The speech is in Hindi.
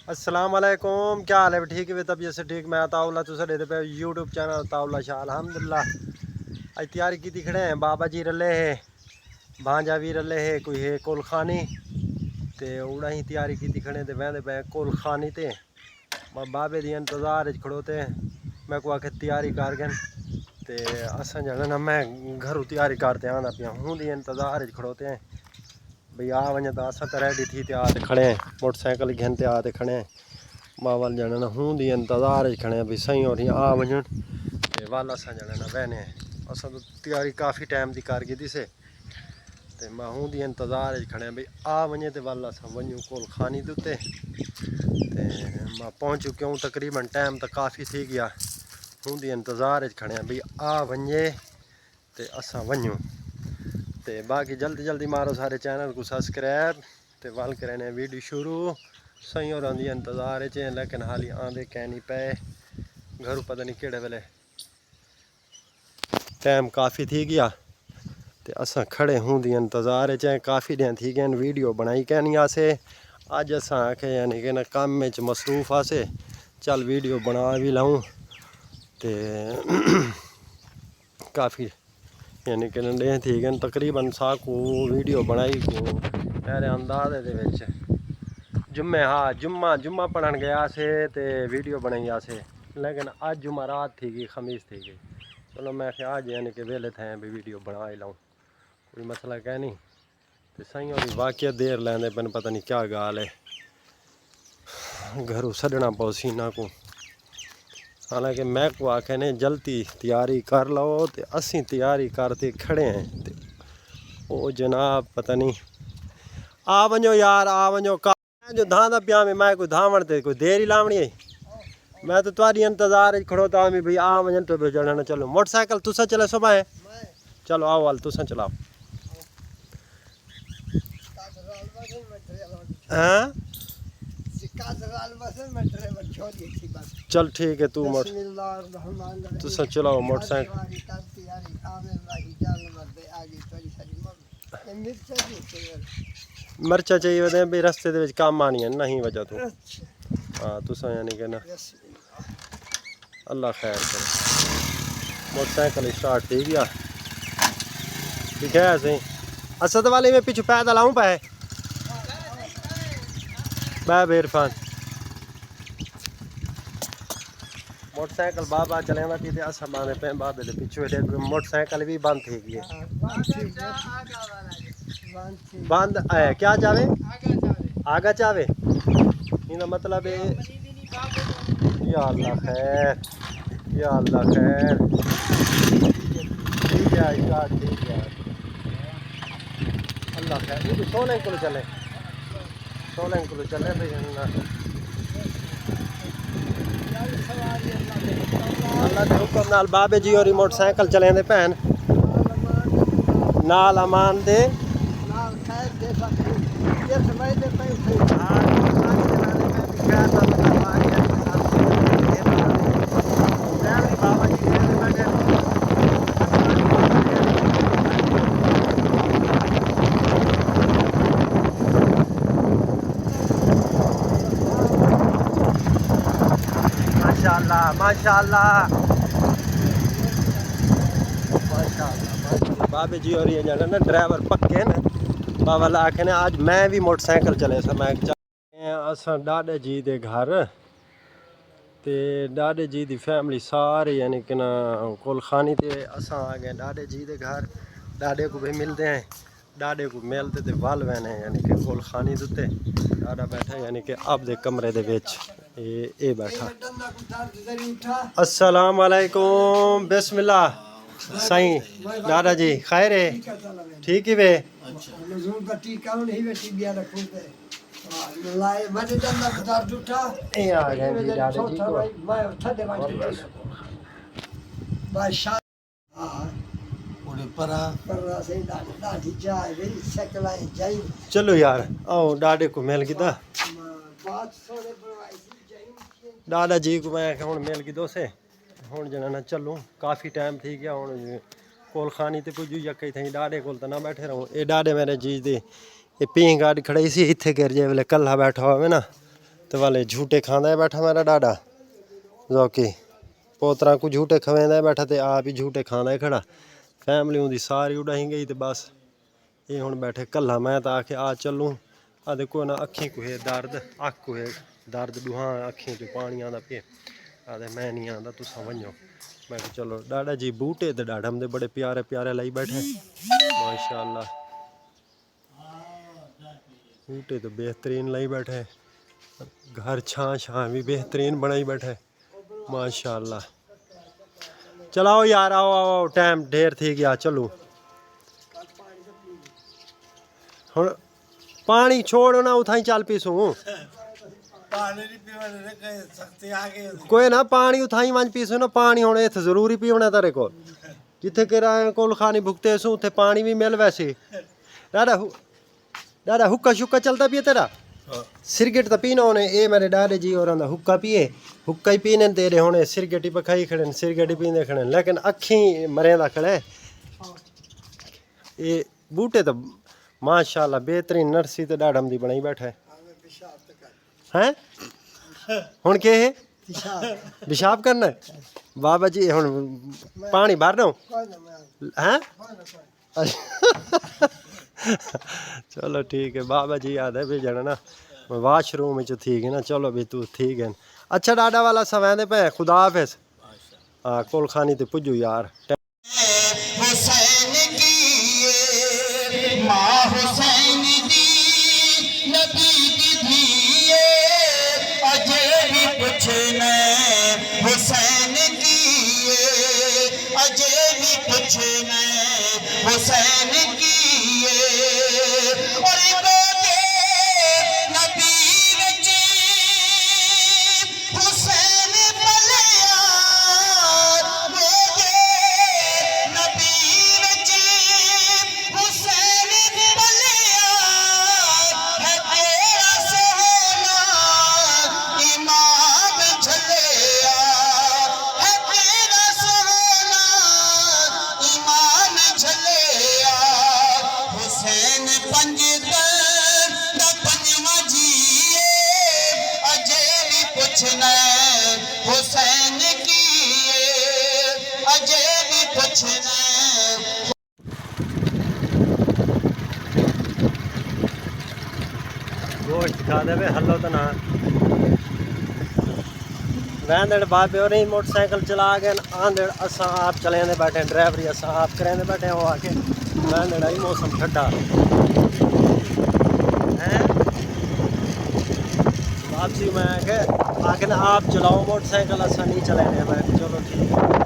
अस्सलाम वालेकुम, क्या हाल है? ठीक है तबीयत से ठीक। मैं ताउला तुसा देते पे यूट्यूब चैनल ताउला शाह अल्हम्दुलिल्लाह। आज तैयारी की खड़े हैं, बाबा जी रले है, भांजा भी रले है, कोई है कोलखानी ते उड़ा ही तैयारी की खड़े ते वहदे पे कोलखानी ते बाबे दी इंतज़ार खड़ोते हैं। मैं को आके तैयारी कर गए ते असा जाना ना, मैं घरों तैयारी करते आना पिया हूँ दी इंतज़ार खड़ोते हैं भई आ वञे तो असां तो रेडी थी ते आते खड़े हैं, मोटरसाइकिल घन ते आते खड़े हैं। मां वाल जाने ना हूँ दी इंतज़ार खड़े हैं, भी सही और आ वजन ते वाल असां जाने ना बहने असां तो तैयारी काफ़ी टाइम की कर गई से ते मैं हूँ दी इंतज़ार खड़े हैं, भी आ वञे ते वाल असां वञूं कोल खानी दे उत्ते ते मैं पहुँच चुके हूँ। तकरीबन टाइम तो काफ़ी थी गया, हूँ दी इंतज़ार खड़े हैं, भी आ वञे ते असां वञूं। ते बाकी जल्दी जल्दी मारो सारे चैनल को सब्सक्राइब ते वाल करें वीडियो शुरू। सही और आंदी इंतज़ार च लेकिन हाली आंदे कह नहीं पे, घर पता नहीं केड़े वेले टाइम काफ़ी थी गया ते असां खड़े हूँ दी इंतज़ार च। काफ़ी दिन थी गए वीडियो बनाई कहनी आसे, अज असां आखे यानी कि ना काम में मसरूफ़ आसे, चल वीडियो बना भी लाऊं ते काफ़ी यानी कि डे थी गए तकरीबन सा को वीडियो बनाई को मेरे अंदाजे दे विच जुम्मे हाँ जुम्मा पढ़न गया से ते वीडियो बनाई आसे, लेकिन आज जुम्मा रात थी गई, खमीस थी गई। चलो मैं आज यानी कि वेले थे भी वीडियो बना ही लाऊं, कोई मसला कह नहीं। तो सही और वाकई देर लेंदे पन, पता नहीं क्या गाल है, घरों सड़ना पौसी ना को। हालांकि मैं को आखे ने जल्दी तैयारी कर लो तो असी तैयारी करते खड़े हैं ते ओ जनाब पता नहीं आ वञो यार आ वञो का जो धांदा पिया में मैं कोई धावण ते कोई देर ही लावणी है। मैं तो तुम्हारी इंतजार खड़ोता हूँ भाई आ वजन तो जड़ना। चलो मोटरसाइकिल तुसा चले सुबह है, चलो आओ वाल तुसा चलाओ। हाँ चल ठीक है, तू तुसा चलाओ मोटरसाइकिल। मिर्चा चाहिए वे भी रस्ते दे काम आनी है नहीं वजह तो। हाँ तुसा यानी कि ना अल्लाह खैर करे। मोटरसाइकिल स्टार्ट थी गया, ठीक है सही। असद वाले में पीछे पैदल आऊँ पे मैं बेरफान मोटरसाइकिल बाबा चलेंदा थी अस बांधे पे बाबे दे पीछे मोटरसाइकिल भी बंद थी गई बंद है। क्या चावे आगा चावे इनका मतलब है या अल्लाह खैर, या अल्लाह खैर। ठीक है स्टार्ट ठीक है अल्लाह खैर। ये 16 को चले 16 को चले भाई अल्लाह के हुक्म नाल बाबे जी और मोटरसाइकिल चले भैन नाल अमान दे माशाल्लाह माशाल्लाह माशाल्लाह। बाबे जी और ये जाना ना ड्राइवर पक्के हैं ना। बाबा ला आखे ने आज मैं भी मोटरसाइकिल चले सा मैं असा डाडे जी दे घर ते डाडे जी दी फैमिली सारे यानी कि ना कोलखानी ते असा आ गए डाडे जी दे घर। डाडे को भी मिलते हैं, डाडे को मिलते ते वाल वैने यानी कि कोलखानी दुते डाडा बैठा यानी कि अब दे कमरे दे विच ये बैठा। अस्सलाम वालेकुम बिस्मिल्लाह। सही दादा जी खैर है ठीक ही वे आ गए जी दादा जी को चलो यार आओ डाडे को मिल गया दादा जी को मैं हूँ मिल गई दोसे हूँ जना ना चलूँ काफ़ी टाइम थी गया हूँ कोल खानी तो पुजू यके थी डाडे कोल तो ना बैठे रहूँ। ये डाडे मेरे जी दे ये पी गाड़ी खड़ी सी इतने गिर जाए वेले कल्ला बैठा हो ना ते वाले झूठे खांदा है बैठा मेरा डाडा जोकी पोतरा को झूठे खवेंदा है बैठा ते आप ही झूठे खांदा है खड़ा। फैमिली उनकी सारी उड़ाई गई तो बस ये हुण बैठे कल्ला। मैं तो आखे आ चलूँ आ देखो ना अखी को है दर्द अख को है दर्द दुहा अखियों चो पानी आंदा पे आदे मैं नहीं आंदा तुसा वञो। मैं कहा चलो डाडा जी बूटे तो डाडम दे बड़े प्यारे प्यारे लाई बैठे माशाअल्लाह। बूटे तो बेहतरीन लाई बैठे घर छां छां भी बेहतरीन बनाई बैठे माशाअल्लाह। चलाओ यार आओ आओ टाइम ढेर थी गया चलो हुण पानी छोड़ो ना उठाई चल पीसूं कोई ना पानी उठाई वंज पीसूं ना पानी हुण इत्थे जरूरी पीवना तेरे कोल जिथे किराए कोल खानी भुगते सू उत्थे पानी भी मिल वैसे। डाडा हुक्का शुक्का चलता पिए तेरा सिरगेट तो पीना होने ये मेरे डाडे जी और हुक्का पिए हुक्का ही पीने तेरे होने सिरगेट ही पखाई खड़े सिरगेट ही पीने खड़े लेकिन अखी मरेंदा खड़े। ये बूटे तो माशाअल्लाह बेहतरीन नर्सरी तो डाडम दी बनाई बैठा है हुण के है पेशाब करना बाबा जी हुण पानी भर दो हैं चलो ठीक है बाबा जी याद है भेजना ना वाशरूम थी गए ना चलो भी तू ठीक है। अच्छा डाडा वाला सवेंदे पे खुदा हाफिज हाँ कोल खानी तो पुजू यार। हुसैन की अजय भी पूछना गोश्त खा दे हल्लो तो ना वैन बाबे और ही मोटरसाइकिल चला गए आंधड़ असा आप चले बैठे ड्राइवरी असा आप करें बैठे हो आके वैन ही मौसम ठंडा है वापसी मैं आके ना आप चलाओ मोटरसाइकिल असा नहीं चलाने मैं चलो ठीक है।